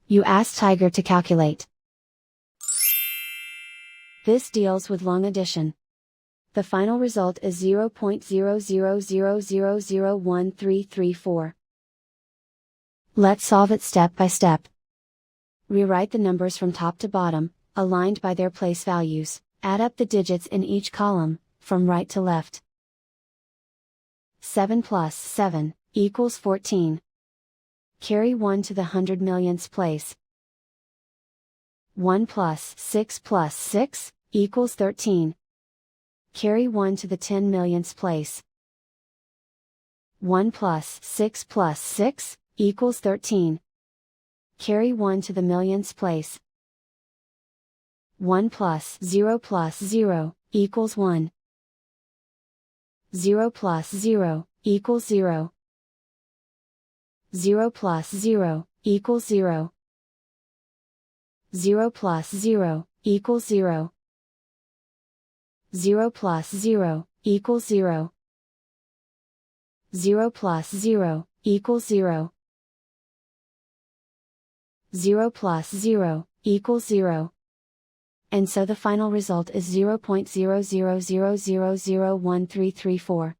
You ask Tiger to calculate. This deals with long addition. The final result is 0.0000013334. Let's solve it step by step. Rewrite the numbers from top to bottom, aligned by their place values. Add up the digits in each column, from right to left. 7 plus 7 equals 14. Carry 1 to the 100 millionths place. 1 plus 6 equals 13. Carry 1 to the 10 millionths place. 1 plus 6 equals 13. Carry 1 to the millionths place. 1 plus 0 equals 1. 0 plus 0 equals 0. 0 plus 0 equals 0. 0 plus 0 equals 0. 0 plus 0 equals 0. 0 plus 0 equals 0. 0 plus 0 equals 0. And so the final result is 0.0000013334.